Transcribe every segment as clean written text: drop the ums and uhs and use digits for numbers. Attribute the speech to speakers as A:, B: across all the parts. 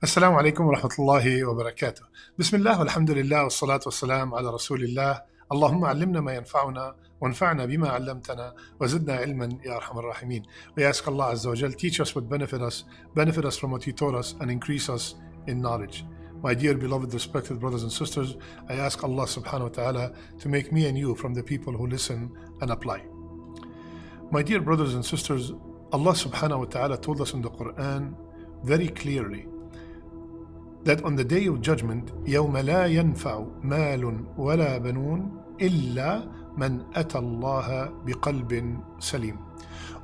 A: السلام عليكم ورحمة الله وبركاته. بسم الله والحمد لله والصلاة والسلام على رسول الله. اللهم علمنا ما ينفعنا وانفعنا بما علمتنا وزدنا علما يا أرحم الراحمين. We ask Allah Azza wa Jal, teach us what benefit us from what He taught us, and increase us in knowledge. My dear beloved respected brothers and sisters, I ask Allah subhanahu wa ta'ala to make me and you from the people who listen and apply. My dear brothers and sisters, Allah subhanahu wa ta'ala told us in the Quran very clearly that on the day of judgment, يَوْمَ لَا يَنْفَعُ مَالٌ وَلَا بَنُونَ إِلَّا مَنْ أَتَى اللَّهَ بِقَلْبٍ سَلِيمٍ.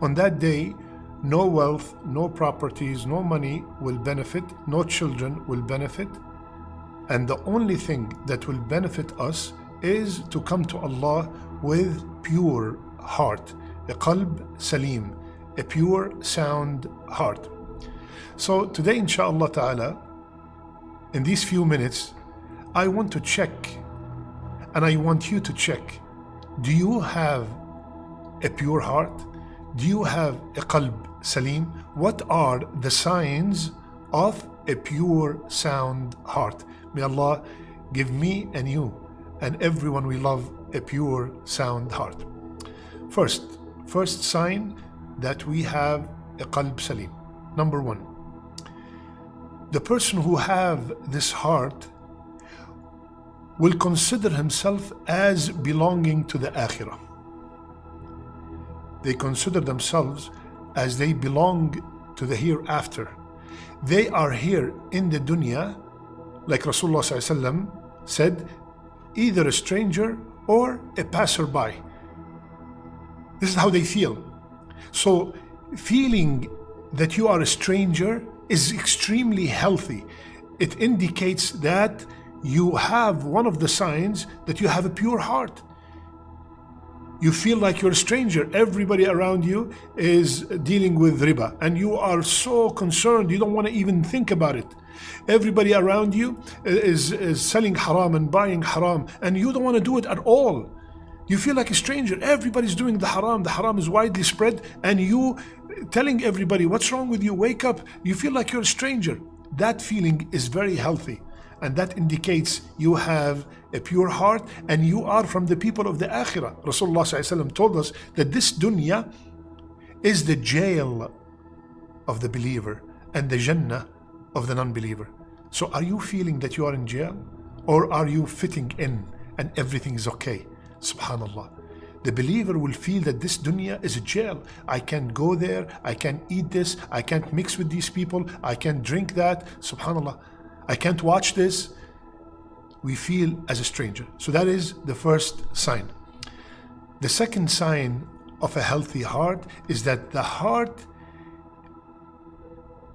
A: On that day, no wealth, no properties, no money will benefit, no children will benefit, and the only thing that will benefit us is to come to Allah with pure heart, a qalb salim, a pure, sound heart. So today, inshā'Allah ta'ala, in these few minutes, I want to check, and I want you to check, do you have a pure heart? Do you have a qalb salim? What are the signs of a pure, sound heart? May Allah give me and you and everyone we love a pure, sound heart. First sign that we have a qalb salim. Number one, the person who have this heart will consider himself as belonging to the akhirah. They consider themselves as they belong to the hereafter. They are here in the dunya, like Rasulullah ﷺ said, either a stranger or a passerby. This is how they feel. So feeling that you are a stranger is extremely healthy. It indicates that you have one of the signs that you have a pure heart. You feel like you're a stranger. Everybody around you is dealing with riba, and you are so concerned you don't want to even think about it. Everybody around you is selling haram and buying haram, and you don't want to do it at all. You feel like a stranger. Everybody's doing the haram. The haram is widely spread, and you telling everybody, what's wrong with you? Wake up. You feel like you're a stranger. That feeling is very healthy, and that indicates you have a pure heart and you are from the people of the akhirah. Rasulullah ﷺ told us that this dunya is the jail of the believer and the Jannah of the non-believer. So are you feeling that you are in jail, or are you fitting in and everything is okay? Subhanallah. The believer will feel that this dunya is a jail. I can't go there, I can't eat this, I can't mix with these people, I can't drink that. Subhanallah. I can't watch this. We feel as a stranger. So that is the first sign. The second sign of a healthy heart is that the heart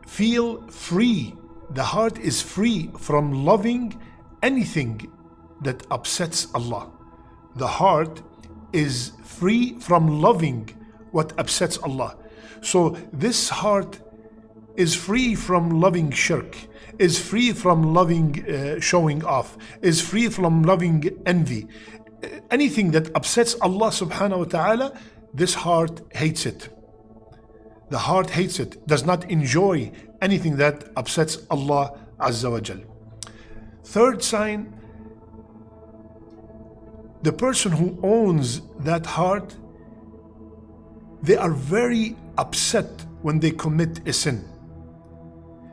A: feel free. The heart is free from loving anything that upsets Allah. The heart is free from loving what upsets Allah. So this heart is free from loving shirk, is free from loving showing off, is free from loving envy. Anything that upsets Allah subhanahu wa ta'ala, this heart hates it. The heart hates it, does not enjoy anything that upsets Allah Azza wa Jal. Third sign, the person who owns that heart, they are very upset when they commit a sin.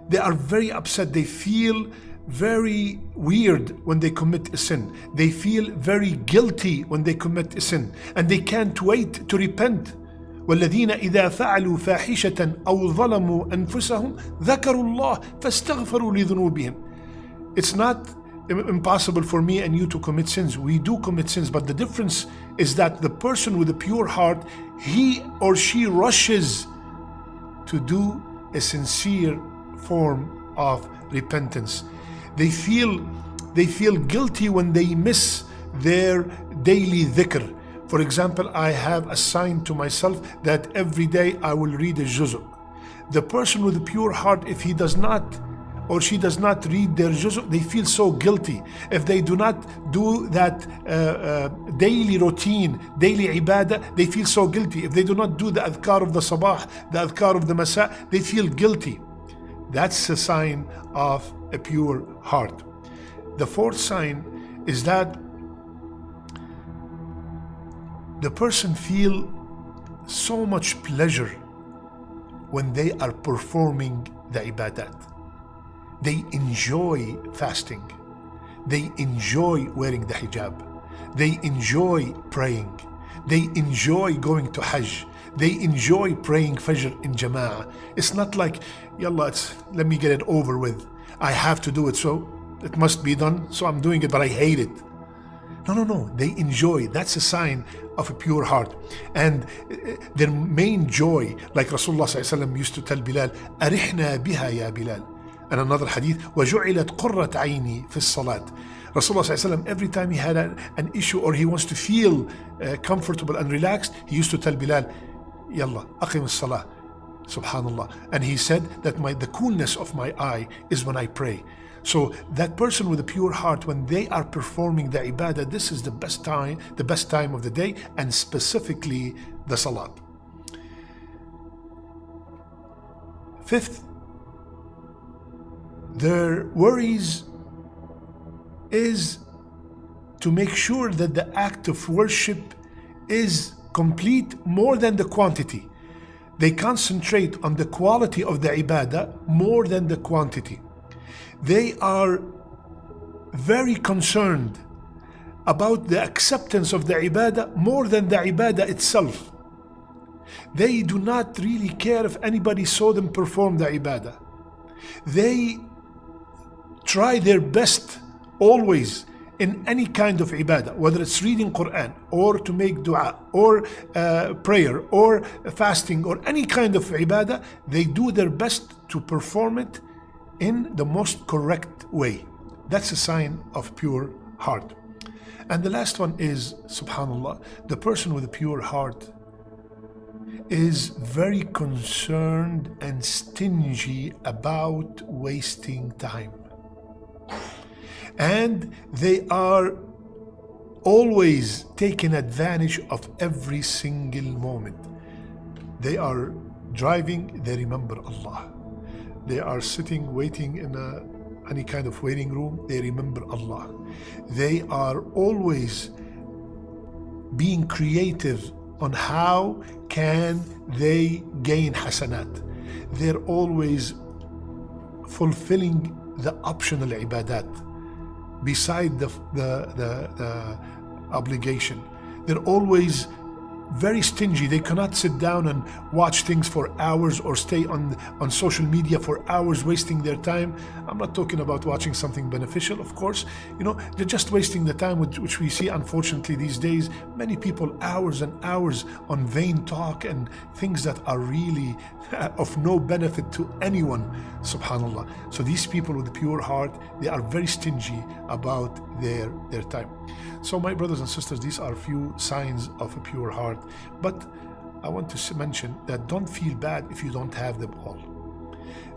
A: They are very upset. They feel very weird when they commit a sin. They feel very guilty when they commit a sin, and they can't wait to repent. والذين إذا فعلوا فاحشة أو ظلموا أنفسهم ذكروا الله فاستغفروا لذنوبهم. It's not impossible for me and you to commit sins. We do commit sins, but the difference is that the person with a pure heart, he or she rushes to do a sincere form of repentance. They feel guilty when they miss their daily dhikr. For example, I have assigned to myself that every day I will read a juz'. The person with a pure heart, if he does not or she does not read their juz', they feel so guilty. If they do not do that daily routine, daily ibadah, they feel so guilty. If they do not do the adhkar of the sabah, the adhkar of the masa, they feel guilty. That's a sign of a pure heart. The fourth sign is that the person feel so much pleasure when they are performing the ibadat. They enjoy fasting. They enjoy wearing the hijab. They enjoy praying. They enjoy going to Hajj. They enjoy praying Fajr in Jama'ah. It's not like, yalla, let me get it over with. I have to do it, so it must be done, so I'm doing it, but I hate it. No. They enjoy. That's a sign of a pure heart. And their main joy, like Rasulullah ﷺ used to tell Bilal, أرحنا بها يا Bilal. And another hadith, وجعلت قرة عيني في الصلاة. Rasulullah ﷺ, every time he had an issue or he wants to feel comfortable and relaxed, he used to tell Bilal, Yalla, aqim as-salah. Subhanallah. And he said that the coolness of my eye is when I pray. So that person with a pure heart, when they are performing the ibadah, this is the best time of the day, and specifically the salat. Fifth, their worries is to make sure that the act of worship is complete more than the quantity. They concentrate on the quality of the ibadah more than the quantity. They are very concerned about the acceptance of the ibadah more than the ibadah itself. They do not really care if anybody saw them perform the ibadah. They try their best always in any kind of ibadah, whether it's reading Quran or to make dua or prayer or fasting or any kind of ibadah, they do their best to perform it in the most correct way. That's a sign of pure heart. And the last one is, subhanallah, the person with a pure heart is very concerned and stingy about wasting time. And they are always taking advantage of every single moment. They are driving, they remember Allah. They are sitting, waiting in any kind of waiting room, they remember Allah. They are always being creative on how can they gain hasanat. They're always fulfilling the optional ibadat beside the obligation. They're always very stingy. They cannot sit down and watch things for hours or stay on social media for hours, wasting their time. I'm not talking about watching something beneficial, of course. They're just wasting the time, which we see unfortunately these days. Many people hours and hours on vain talk and things that are really of no benefit to anyone, subhanallah. So these people with a pure heart, they are very stingy about their time. So my brothers and sisters, these are a few signs of a pure heart. But I want to mention that don't feel bad if you don't have them all.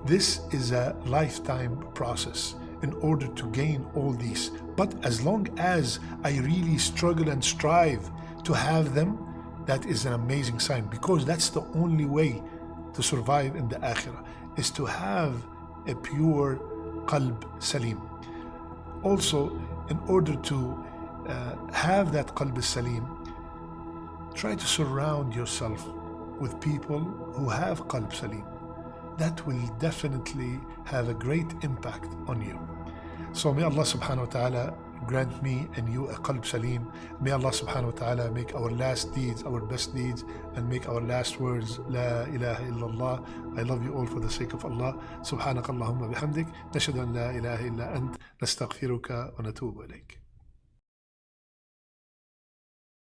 A: This is a lifetime process in order to gain all these. But as long as I really struggle and strive to have them, that is an amazing sign, because that's the only way to survive in the akhirah, is to have a pure qalb salim. Also, in order to have that qalb salim, try to surround yourself with people who have qalb salim. That will definitely have a great impact on you. So may Allah subhanahu wa ta'ala grant me and you a qalb salim. May Allah subhanahu wa ta'ala make our last deeds our best deeds, and make our last words La ilaha illallah. I love you all for the sake of Allah. Subhanakallahumma bihamdik. Nashhadu an la ilaha illa ant. Nastaghfiruka wa natubu ilayk.